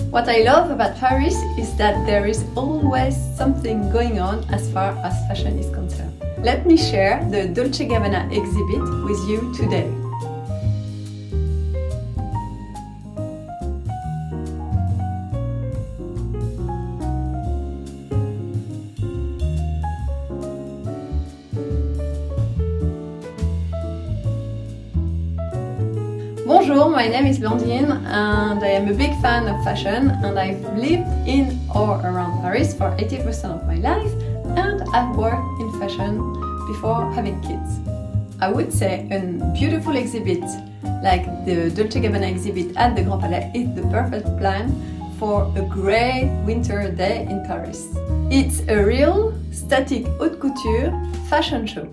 What I love about Paris is that there is always something going on as far as fashion is concerned. Let me share the Dolce & Gabbana exhibit with you today. Bonjour, my name is Blandine and I am a big fan of fashion, and I've lived in or around Paris for 80% of my life, and I've worked in fashion before having kids. I would say a beautiful exhibit like the Dolce & Gabbana exhibit at the Grand Palais is the perfect plan for a grey winter day in Paris. It's a real static haute couture fashion show.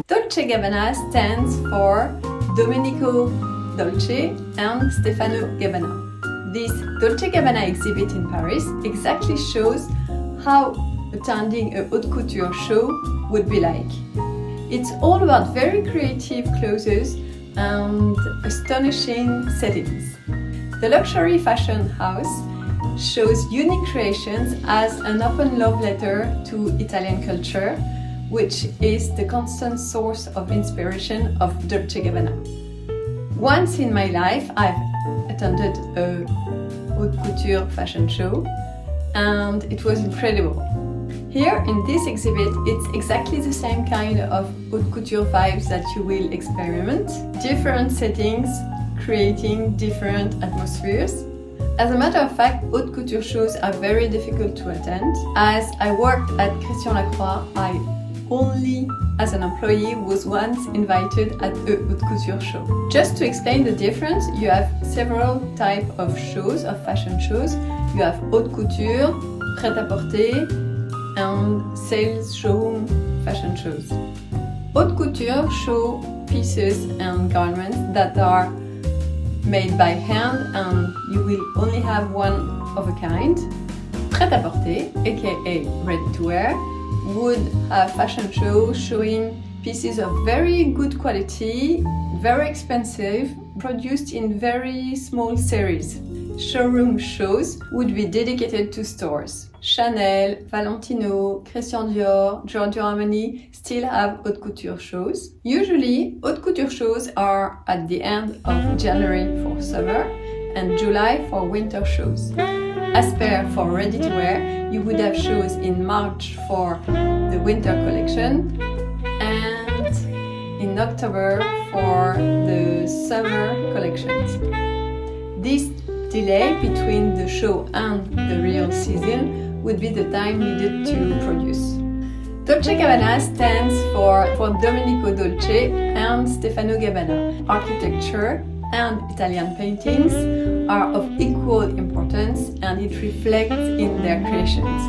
Dolce & Gabbana stands for Domenico Dolce and Stefano Gabbana. This Dolce & Gabbana exhibit in Paris exactly shows how attending a haute couture show would be like. It's all about very creative clothes and astonishing settings. The luxury fashion house shows unique creations as an open love letter to Italian culture, which is the constant source of inspiration of Dolce & Gabbana. Once in my life, I've attended a Haute Couture Fashion Show, and it was incredible. Here in this exhibit, it's exactly the same kind of haute couture vibes that you will experiment. Different settings, creating different atmospheres. As a matter of fact, haute couture shows are very difficult to attend. As I worked at Christian Lacroix, I only as an employee was once invited at a haute couture show. Just to explain the difference, you have several types of shows, of fashion shows. You have haute couture, prêt-à-porter, and sales showroom fashion shows. Haute couture show pieces and garments that are made by hand, and you will only have one of a kind. Prêt-à-porter, aka ready-to-wear, would have fashion shows showing pieces of very good quality, very expensive, produced in very small series. Showroom shows would be dedicated to stores. Chanel, Valentino, Christian Dior, Giorgio Armani still have haute couture shows. Usually, haute couture shows are at the end of January for summer and July for winter shows. As per for ready-to-wear, you would have shows in March for the winter collection and in October for the summer collections. This delay between the show and the real season would be the time needed to produce. Dolce & Gabbana stands for Domenico Dolce and Stefano Gabbana. Architecture and Italian paintings are of equal importance, and it reflects in their creations.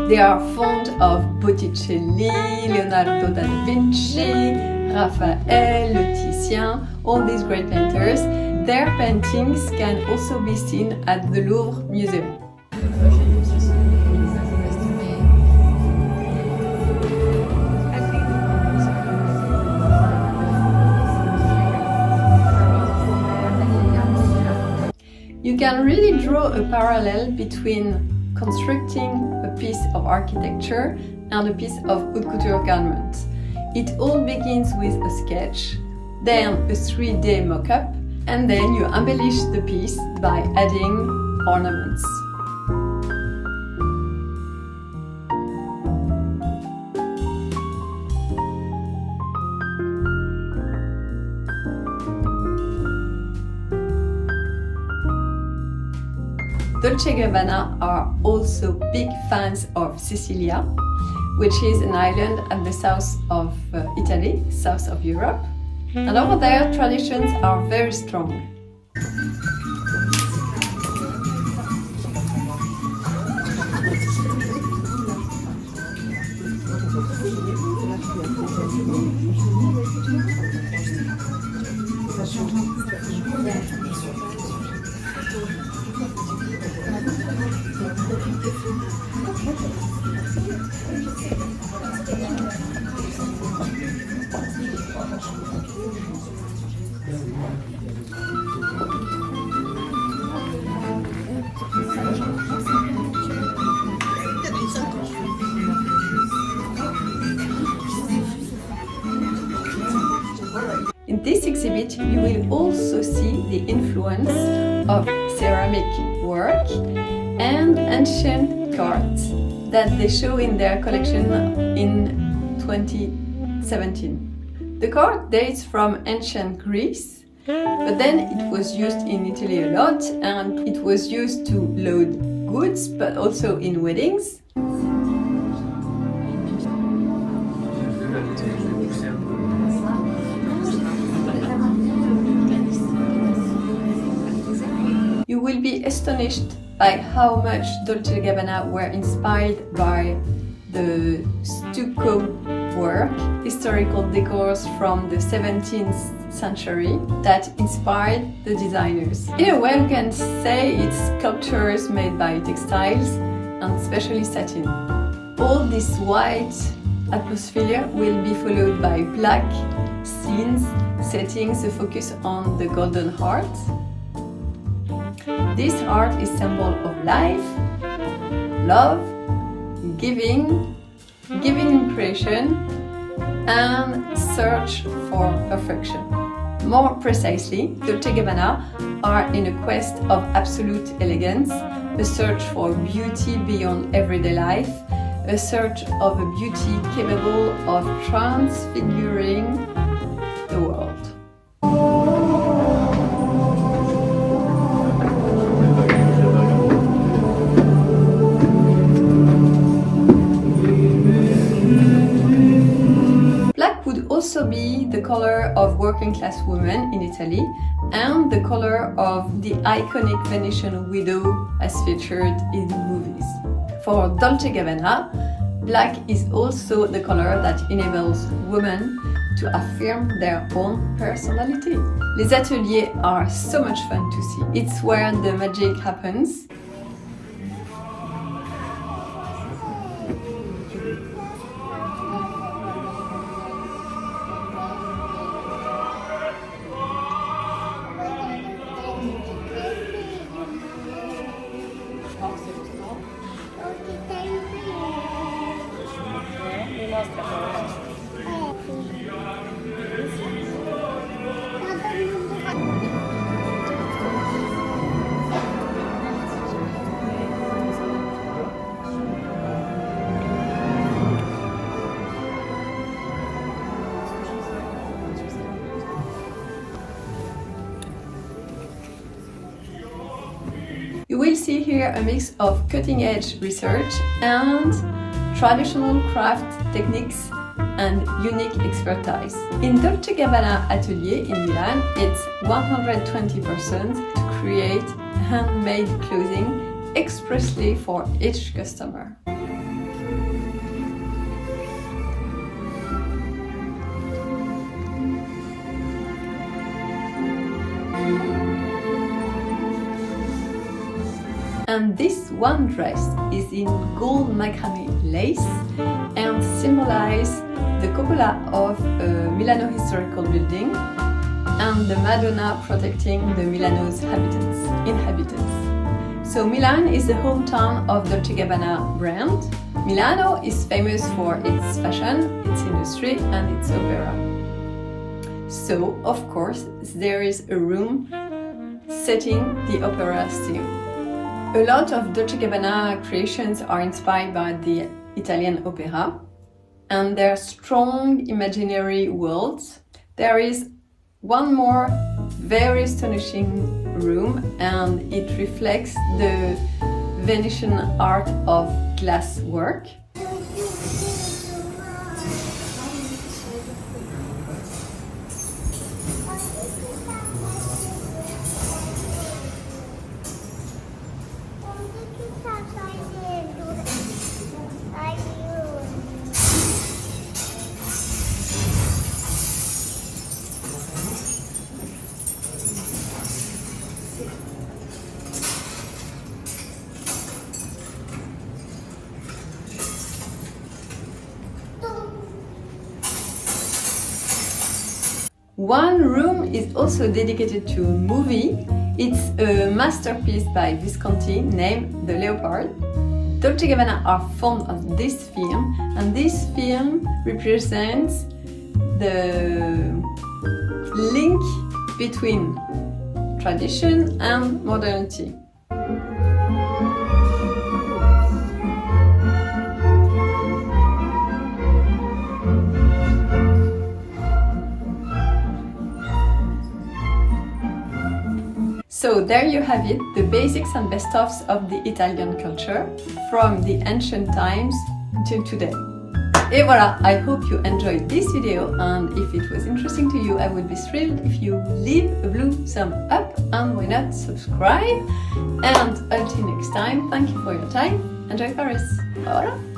They are fond of Botticelli, Leonardo da Vinci, Raphael, Le Titien, all these great painters. Their paintings can also be seen at the Louvre Museum. You can really draw a parallel between constructing a piece of architecture and a piece of haute couture garment. It all begins with a sketch, then a 3D mock-up, and then you embellish the piece by adding ornaments. Dolce & Gabbana are also big fans of Sicilia, which is an island at the south of Italy, south of Europe. And over there, traditions are very strong. In this exhibit, you will also see the influence of ceramic work and ancient cards that they show in their collection in 2017. The card dates from ancient Greece, but then it was used in Italy a lot, and it was used to load goods, but also in weddings. You will be astonished by how much Dolce & Gabbana were inspired by the stucco work, historical decors from the 17th century that inspired the designers. In a way, we can say it's sculptures made by textiles and especially satin. All this white atmosphere will be followed by black scenes, setting the focus on the golden heart. This heart is symbol of life, love, giving impression, and search for perfection. More precisely, Dolce & Gabbana are in a quest of absolute elegance, a search for beauty beyond everyday life, a search of a beauty capable of transfiguring the world. Also be the color of working class women in Italy and the color of the iconic Venetian widow as featured in movies. For Dolce & Gabbana, black is also the color that enables women to affirm their own personality. Les ateliers are so much fun to see. It's where the magic happens. You will see here a mix of cutting-edge research and traditional craft techniques and unique expertise. In Dolce & Gabbana Atelier in Milan, it's 120% to create handmade clothing expressly for each customer. And this one dress is in gold macrame lace and symbolizes the cupola of a Milano historical building and the Madonna protecting the Milano's inhabitants. So Milan is the hometown of Dolce & Gabbana brand. Milano is famous for its fashion, its industry and its opera. So, of course, there is a room setting the opera theme. A lot of Dolce & Gabbana creations are inspired by the Italian opera and their strong imaginary worlds. There is one more very astonishing room and it reflects the Venetian art of glass work. One room is also dedicated to a movie. It's a masterpiece by Visconti named The Leopard. Dolce & Gabbana are fond of this film, and this film represents the link between tradition and modernity. So there you have it, the basics and best-ofs of the Italian culture from the ancient times till today. Et voilà, I hope you enjoyed this video, and if it was interesting to you, I would be thrilled if you leave a blue thumb up, and why not subscribe. And until next time, thank you for your time. Enjoy Paris. Au revoir.